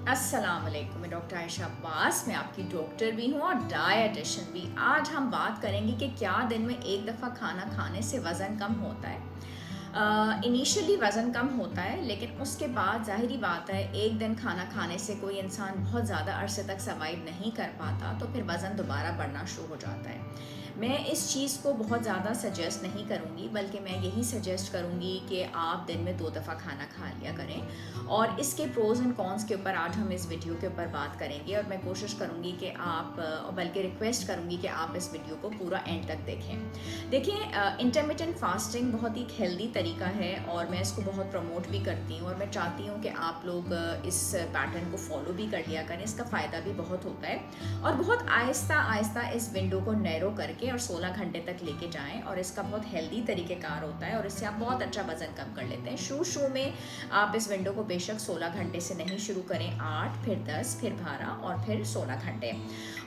अस्सलाम वालेकुम, मैं डॉक्टर आयशा अब्बास। मैं आपकी डॉक्टर भी हूँ और डायटिशियन भी। आज हम बात करेंगे कि क्या दिन में एक दफ़ा खाना खाने से वज़न कम होता है। इनिशियली वज़न कम होता है, लेकिन उसके बाद ज़ाहिरी बात है एक दिन खाना खाने से कोई इंसान बहुत ज़्यादा अरसे तक सर्वाइव नहीं कर पाता, तो फिर वज़न दोबारा बढ़ना शुरू हो जाता है। मैं इस चीज़ को बहुत ज़्यादा सजेस्ट नहीं करूँगी, बल्कि मैं यही सजेस्ट करूँगी कि आप दिन में 2 दफ़ा खाना खा लिया करें। और इसके प्रोज़ एंड कॉन्स के ऊपर आज हम इस वीडियो के ऊपर बात करेंगे, और मैं कोशिश करूँगी कि आप बल्कि रिक्वेस्ट करूँगी कि आप इस वीडियो को पूरा एंड तक देखें। देखिए, इंटरमिटेंट फास्टिंग बहुत ही हेल्दी तरीका है और मैं इसको बहुत प्रमोट भी करती हूँ, और मैं चाहती हूँ कि आप लोग इस पैटर्न को फॉलो भी कर लिया करें। इसका फ़ायदा भी बहुत होता है, और बहुत आहिस्ता आहिस्ता इस विंडो को नैरो करके और 16 घंटे तक लेके जाएं, और इसका बहुत हेल्दी तरीक़ेकार होता है, और इससे आप बहुत अच्छा वज़न कम कर लेते हैं। शुरू में आप इस विंडो को बेशक 16 घंटे से नहीं शुरू करें, 8, फिर 10, फिर 12 और फिर 16 घंटे,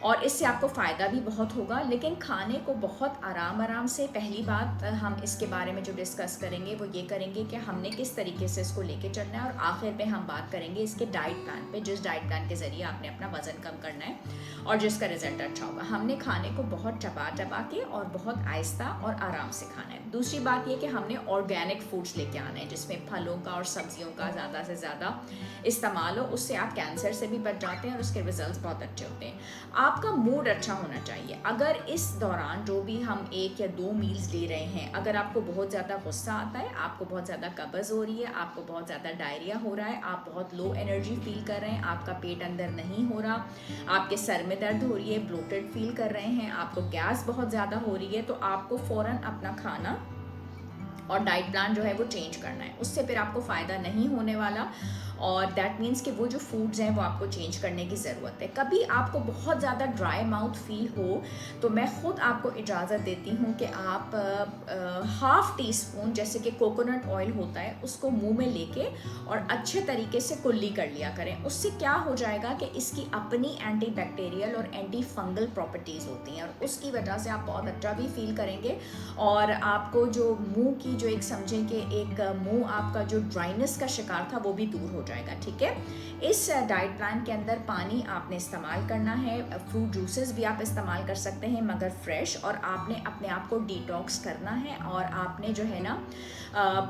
और इससे आपको फ़ायदा भी बहुत होगा। लेकिन खाने को बहुत आराम आराम से, पहली बात हम इसके बारे में जो डिस्कस करेंगे वो ये करेंगे कि हमने किस तरीके से इसको लेके चलना है, और आखिर में हम बात करेंगे इसके डाइट प्लान पे, जिस डाइट प्लान के ज़रिए आपने अपना वज़न कम करना है और जिसका रिजल्ट अच्छा होगा। हमने खाने को बहुत चबा चबा के और बहुत आहिस्ता और आराम से खाना है। दूसरी बात ये कि हमने ऑर्गेनिक फूड्स लेके आना है, जिसमें फलों का और सब्जियों का ज़्यादा से ज़्यादा इस्तेमाल हो। उससे आप कैंसर से भी बच जाते हैं और उसके रिजल्ट्स बहुत अच्छे होते हैं। आपका मूड अच्छा होना चाहिए। अगर इस दौरान जो भी हम 1 या 2 मील्स ले रहे हैं, अगर आपको बहुत ज़्यादा गुस्सा आता है, आपको बहुत ज़्यादा कब्ज़ हो रही है, आपको बहुत ज़्यादा डायरिया हो रहा है, आप बहुत लो एनर्जी फील कर रहे हैं, आपका पेट अंदर नहीं हो रहा, आपके सर में दर्द हो रही है, ब्लोटेड फील कर रहे हैं, आपको गैस बहुत ज़्यादा हो रही है, तो आपको फ़ौरन अपना खाना और डाइट प्लान जो है वो चेंज करना है। उससे फिर आपको फ़ायदा नहीं होने वाला, और दैट मीन्स कि वो जो फूड्स हैं वो आपको चेंज करने की ज़रूरत है। कभी आपको बहुत ज़्यादा ड्राई माउथ फील हो तो मैं ख़ुद आपको इजाज़त देती हूँ कि आप हाफ़ टी स्पून जैसे कि कोकोनट ऑयल होता है, उसको मुंह में लेके और अच्छे तरीके से कुल्ली कर लिया करें। उससे क्या हो जाएगा कि इसकी अपनी एंटी बैक्टीरियल और एंटी फंगल प्रॉपर्टीज़ होती हैं, और उसकी वजह से आप बहुत अच्छा भी फील करेंगे, और आपको जो मुंह की जो एक समझें कि एक मुंह आपका जो ड्राइनेस का शिकार था वो भी दूर हो जाएगा। ठीक है, इस डाइट प्लान के अंदर पानी आपने इस्तेमाल करना है, फ्रूट जूसेस भी आप इस्तेमाल कर सकते हैं मगर फ्रेश, और आपने अपने आप को डिटॉक्स करना है, और आपने जो है ना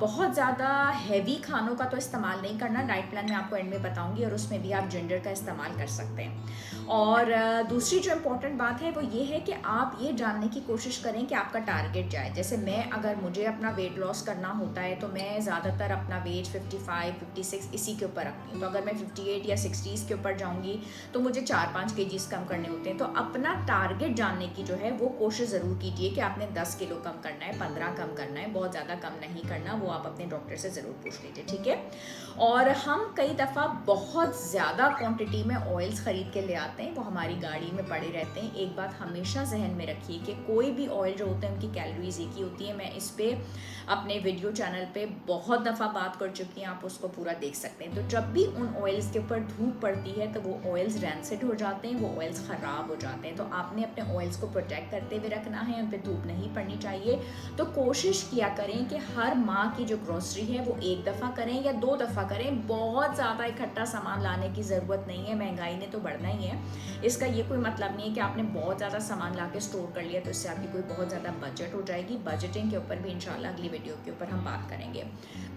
बहुत ज़्यादा हैवी खानों का तो इस्तेमाल नहीं करना। डाइट प्लान में आपको एंड में बताऊंगी, और उसमें भी आप जिंजर का इस्तेमाल कर सकते हैं। और दूसरी जो इम्पोर्टेंट बात है वो ये है कि आप ये जानने की कोशिश करें कि आपका टारगेट जाए। जैसे अगर मुझे अपना वेट लॉस करना होता है तो मैं ज़्यादातर अपना वेट 55, 56 इसी के ऊपर रखती हूँ। तो अगर मैं 58 या 60s के ऊपर जाऊँगी तो मुझे 4-5 kgs कम करने होते हैं। तो अपना टारगेट जानने की जो है वो कोशिश ज़रूर कीजिए कि आपने 10 किलो कम करना है, 15 कम करना है, बहुत ज़्यादा कम नहीं करना। वो आप अपने डॉक्टर से ज़रूर पूछ लीजिए, ठीक है। और हम कई दफ़ा बहुत ज़्यादा क्वांटिटी में ऑयल्स ख़रीद के ले आते हैं, वो हमारी गाड़ी में पड़े रहते हैं। एक बात हमेशा जहन में रखिए कि कोई भी ऑयल जो होते हैं उनकी कैलोरीज एक ही होती है। मैं इस पर अपने वीडियो चैनल पे बहुत दफ़ा बात कर चुकी हैं, आप उसको पूरा देख सकते हैं। तो जब भी उन ऑयल्स के ऊपर धूप पड़ती है तो वो ऑयल्स रैंसिड हो जाते हैं, वो ऑयल्स ख़राब हो जाते हैं। तो आपने अपने ऑयल्स को प्रोटेक्ट करते हुए रखना है, उन पर धूप नहीं पड़नी चाहिए। तो कोशिश किया करें कि हर माह की जो ग्रॉसरी है वो 1 दफ़ा करें या 2 दफ़ा करें। बहुत ज़्यादा इकट्ठा सामान लाने की ज़रूरत नहीं है, महंगाई ने तो बढ़ना ही है। इसका ये कोई मतलब नहीं है कि आपने बहुत ज़्यादा सामान ला के स्टोर कर लिया तो इससे आपकी कोई बहुत ज़्यादा बजट हो जाएगी। बजटिंग के ऊपर भी इंशाल्लाह अगली वीडियो के ऊपर हम बात करेंगे।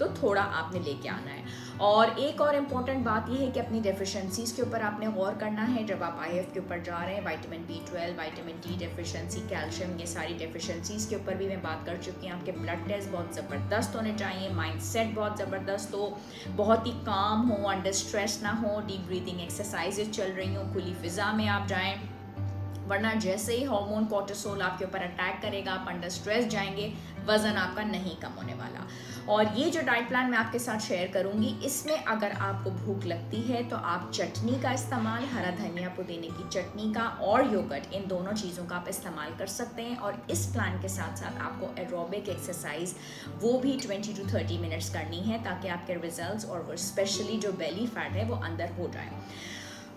तो थोड़ा आपने लेके आना है। और एक और इम्पॉर्टेंट बात यह है कि अपनी डेफिशिएंसीज़ के ऊपर आपने गौर करना है जब आप IF के ऊपर जा रहे हैं। Vitamin B12, vitamin D deficiency, calcium, ये सारी डेफिशिएंसीज़ के ऊपर भी मैं बात कर चुकी हूँ। आपके ब्लड टेस्ट बहुत ज़बरदस्त होने चाहिए, माइंड सेट बहुत ज़बरदस्त हो, बहुत ही काम हो, अंडर स्ट्रेस ना हो, डीप ब्रीथिंग एक्सरसाइजेज चल रही हो, खुली फिज़ा में आप जाएँ, वरना जैसे ही हार्मोन कोर्टिसोल आपके ऊपर अटैक करेगा, आप अंडर स्ट्रेस जाएंगे, वज़न आपका नहीं कम होने वाला। और ये जो डाइट प्लान मैं आपके साथ शेयर करूंगी, इसमें अगर आपको भूख लगती है तो आप चटनी का इस्तेमाल, हरा धनिया पुदीने की चटनी का और योगर्ट, इन दोनों चीज़ों का आप इस्तेमाल कर सकते हैं। और इस प्लान के साथ साथ आपको एरोबिक एक्सरसाइज वो भी 20 to 30 मिनट्स करनी है, ताकि आपके रिजल्ट्स और वो स्पेशली जो बेली फैट है वो अंदर हो जाए।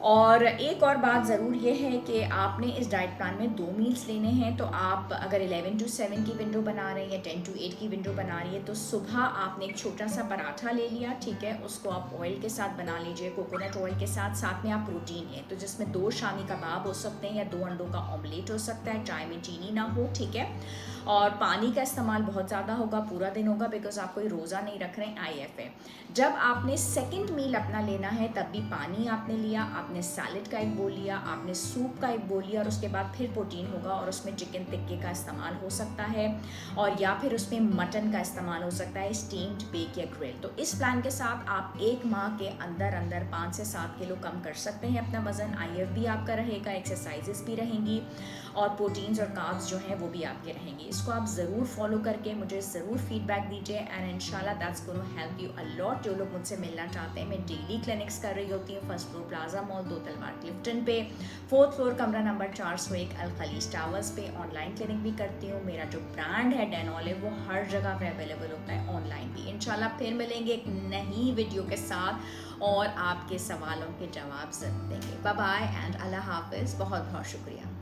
और एक और बात ज़रूर ये है कि आपने इस डाइट प्लान में 2 मील्स लेने हैं, तो आप अगर 11 टू 7 की विंडो बना रहे हैं या 10 टू 8 की विंडो बना रही है, तो सुबह आपने एक छोटा सा पराठा ले लिया, ठीक है, उसको आप ऑयल के साथ बना लीजिए, कोकोनट ऑयल के साथ, साथ में आप प्रोटीन है तो जिसमें 2 शामी कबाब हो सकते हैं या 2 अंडों का ऑमलेट हो सकता है, चाय में चीनी ना हो, ठीक है। और पानी का इस्तेमाल बहुत ज़्यादा होगा, पूरा दिन होगा, बिकॉज आप कोई रोज़ा नहीं रख रहे हैं, IF है। जब आपने सेकंड मील अपना लेना है तब भी पानी आपने लिया, आपने सैलेड का एक बोल लिया, आपने सूप का एक बोल लिया, और उसके बाद फिर प्रोटीन होगा और उसमें चिकन टिक्के का इस्तेमाल हो सकता है, और या फिर उसमें मटन का इस्तेमाल हो सकता है, स्टीम्ड, बेक या ग्रिल। तो इस प्लान के साथ आप 1 माह के अंदर अंदर 5 से 7 किलो कम कर सकते हैं अपना वज़न। IF भी आपका रहेगा, एक्सरसाइजेस भी रहेंगी, और प्रोटीन्स और कार्ब्स जो हैं वो भी आपके रहेंगे। इसको आप ज़रूर फॉलो करके मुझे ज़रूर फीडबैक दीजिए, एंड इंशाल्लाह that's gonna help you a lot. जो लोग मुझसे मिलना चाहते हैं, मैं डेली क्लिनिक्स कर रही होती हूँ, फर्स्ट फ्लोर प्लाजा मॉल, 2 तलवार क्लिफ्टन पे, 4th फ्लोर कमरा नंबर 401 अल खलीज टावर्स पे। ऑनलाइन क्लिनिक भी करती हूँ, मेरा जो ब्रांड है डेनॉलिव वो हर जगह पे अवेलेबल होता है, ऑनलाइन भी। इंशाल्लाह फिर मिलेंगे एक नई वीडियो के साथ और आपके सवालों के जवाब ज़रूर देंगे। बाय बाय एंड अल्लाह हाफिज़, बहुत बहुत शुक्रिया।